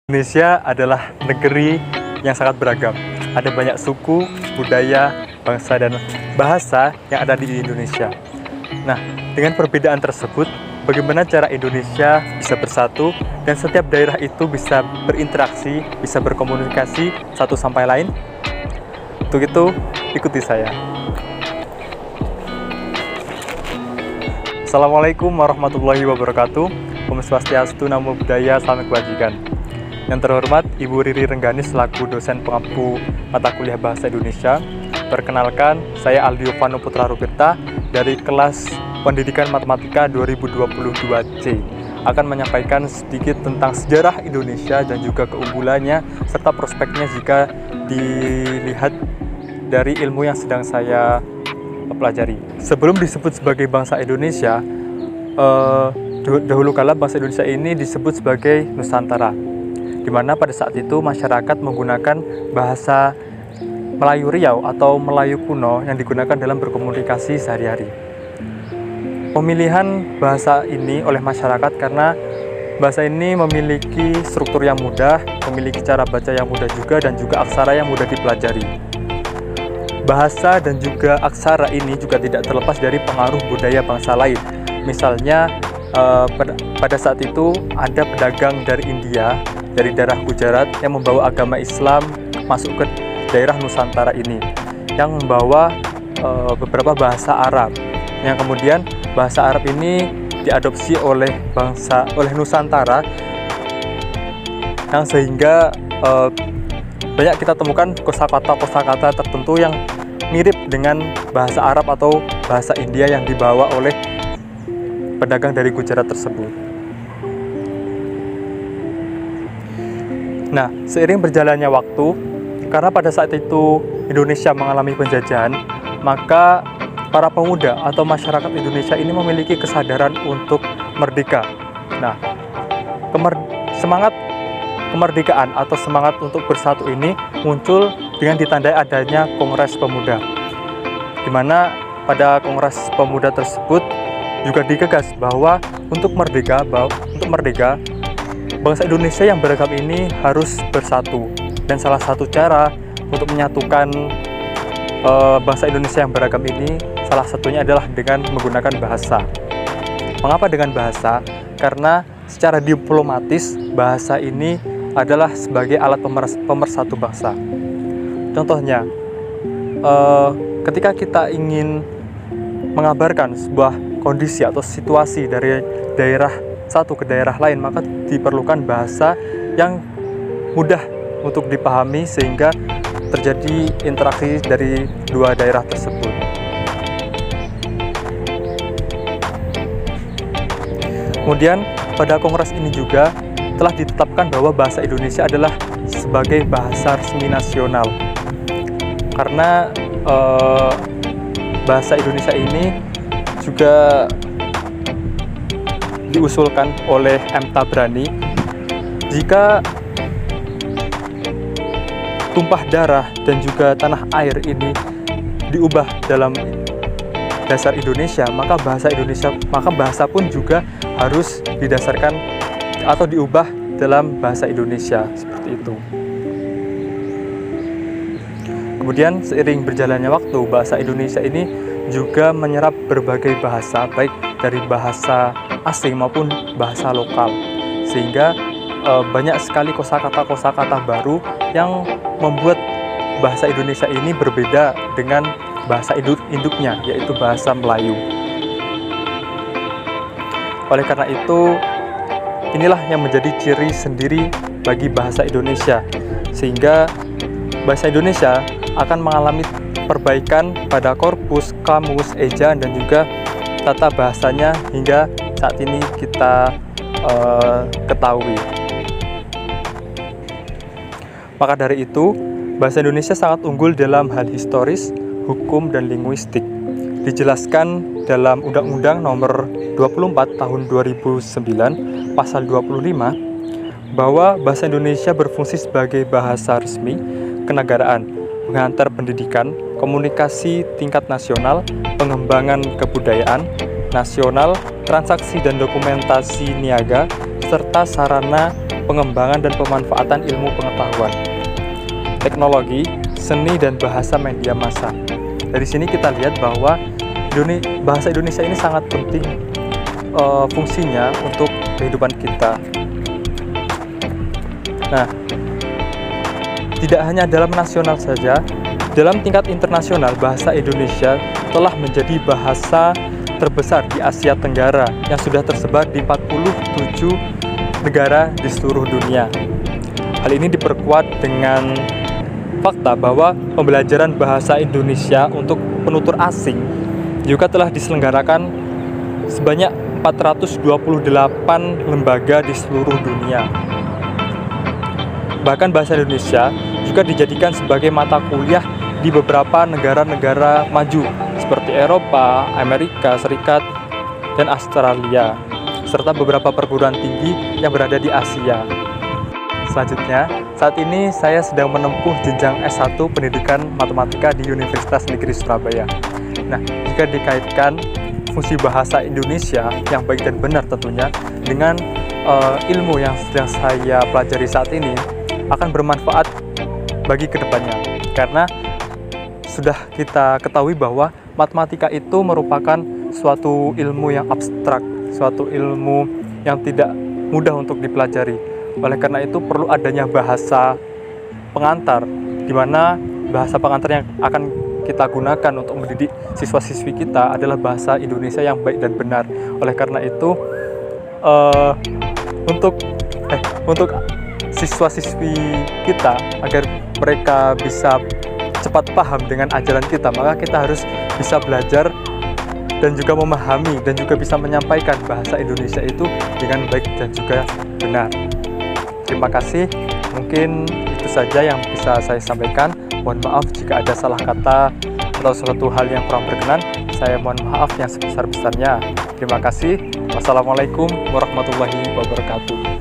Indonesia adalah negeri yang sangat beragam. Ada banyak suku, budaya, bangsa, dan bahasa yang ada di Indonesia. Nah, dengan perbedaan tersebut, bagaimana cara Indonesia bisa bersatu dan setiap daerah itu bisa berinteraksi, bisa berkomunikasi satu sampai lain? Untuk itu, ikuti saya. Assalamualaikum warahmatullahi wabarakatuh. Om Swastiastu, Namo Buddhaya, Salam Kebajikan. Yang terhormat Ibu Riri Rengganis selaku dosen pengampu mata kuliah Bahasa Indonesia. Perkenalkan, saya Aldio Vano Putra Rupirta dari kelas Pendidikan Matematika 2022C akan menyampaikan sedikit tentang sejarah Indonesia dan juga keunggulannya serta prospeknya jika dilihat dari ilmu yang sedang saya pelajari. Sebelum disebut sebagai bangsa Indonesia, dahulu kala bangsa Indonesia ini disebut sebagai Nusantara, di mana pada saat itu masyarakat menggunakan bahasa Melayu Riau atau Melayu kuno yang digunakan dalam berkomunikasi sehari-hari. Pemilihan bahasa ini oleh masyarakat karena bahasa ini memiliki struktur yang mudah, memiliki cara baca yang mudah juga, dan juga aksara yang mudah dipelajari. Bahasa dan juga aksara ini juga tidak terlepas dari pengaruh budaya bangsa lain. Misalnya pada saat itu ada pedagang dari India, dari daerah Gujarat yang membawa agama Islam masuk ke daerah Nusantara ini, yang membawa beberapa bahasa Arab, yang kemudian bahasa Arab ini diadopsi oleh Nusantara, yang sehingga banyak kita temukan kosakata tertentu yang mirip dengan bahasa Arab atau bahasa India yang dibawa oleh pedagang dari Gujarat tersebut. Nah, seiring berjalannya waktu, karena pada saat itu Indonesia mengalami penjajahan, maka para pemuda atau masyarakat Indonesia ini memiliki kesadaran untuk merdeka. Nah, semangat kemerdekaan atau semangat untuk bersatu ini muncul dengan ditandai adanya Kongres Pemuda, di mana pada Kongres Pemuda tersebut juga digagas bahwa untuk merdeka, bangsa Indonesia yang beragam ini harus bersatu, dan salah satu cara untuk menyatukan bangsa Indonesia yang beragam ini salah satunya adalah dengan menggunakan bahasa. Mengapa dengan bahasa? Karena secara diplomatis bahasa ini adalah sebagai alat pemersatu bangsa. Contohnya, ketika kita ingin mengabarkan sebuah kondisi atau situasi dari daerah satu ke daerah lain, maka diperlukan bahasa yang mudah untuk dipahami sehingga terjadi interaksi dari dua daerah tersebut. Kemudian pada kongres ini juga telah ditetapkan bahwa bahasa Indonesia adalah sebagai bahasa resmi nasional, karena bahasa Indonesia ini juga diusulkan oleh M. Tabrani. Jika tumpah darah dan juga tanah air ini diubah dalam dasar Indonesia, maka bahasa pun juga harus didasarkan atau diubah dalam bahasa Indonesia, seperti itu. Kemudian seiring berjalannya waktu, bahasa Indonesia ini juga menyerap berbagai bahasa, baik dari bahasa asing maupun bahasa lokal, sehingga banyak sekali kosakata baru yang membuat bahasa Indonesia ini berbeda dengan bahasa induknya, yaitu bahasa Melayu. Oleh karena itu, inilah yang menjadi ciri sendiri bagi bahasa Indonesia, sehingga bahasa Indonesia akan mengalami perbaikan pada korpus, kamus, ejaan, dan juga tata bahasanya hingga saat ini kita ketahui. Maka dari itu, bahasa Indonesia sangat unggul dalam hal historis, hukum, dan linguistik. Dijelaskan dalam Undang-Undang Nomor 24 Tahun 2009 Pasal 25 bahwa bahasa Indonesia berfungsi sebagai bahasa resmi kenegaraan, pengantar pendidikan, komunikasi tingkat nasional, pengembangan kebudayaan nasional, transaksi dan dokumentasi niaga, serta sarana pengembangan dan pemanfaatan ilmu pengetahuan, teknologi, seni, dan bahasa media massa. Dari sini kita lihat bahwa bahasa Indonesia ini sangat penting fungsinya untuk kehidupan kita. Nah, tidak hanya dalam nasional saja, dalam tingkat internasional bahasa Indonesia telah menjadi bahasa terbesar di Asia Tenggara yang sudah tersebar di 47 negara di seluruh dunia. Hal ini diperkuat dengan fakta bahwa pembelajaran bahasa Indonesia untuk penutur asing juga telah diselenggarakan sebanyak 428 lembaga di seluruh dunia. Bahkan bahasa Indonesia juga dijadikan sebagai mata kuliah di beberapa negara-negara maju seperti Eropa, Amerika Serikat, dan Australia, serta beberapa perguruan tinggi yang berada di Asia. Selanjutnya, saat ini saya sedang menempuh jenjang S1 Pendidikan Matematika di Universitas Negeri Surabaya. Nah, jika dikaitkan fungsi bahasa Indonesia yang baik dan benar tentunya dengan ilmu yang sedang saya pelajari saat ini akan bermanfaat bagi kedepannya, karena sudah kita ketahui bahwa matematika itu merupakan suatu ilmu yang abstrak, suatu ilmu yang tidak mudah untuk dipelajari. Oleh karena itu perlu adanya bahasa pengantar, di mana bahasa pengantar yang akan kita gunakan untuk mendidik siswa-siswi kita adalah bahasa Indonesia yang baik dan benar. Oleh karena itu untuk siswa-siswi kita, agar mereka bisa cepat paham dengan ajaran kita, maka kita harus bisa belajar dan juga memahami dan juga bisa menyampaikan bahasa Indonesia itu dengan baik dan juga benar. Terima kasih, mungkin itu saja yang bisa saya sampaikan. Mohon maaf jika ada salah kata atau suatu hal yang kurang berkenan. Saya mohon maaf yang sebesar-besarnya. Terima kasih. Wassalamualaikum warahmatullahi wabarakatuh.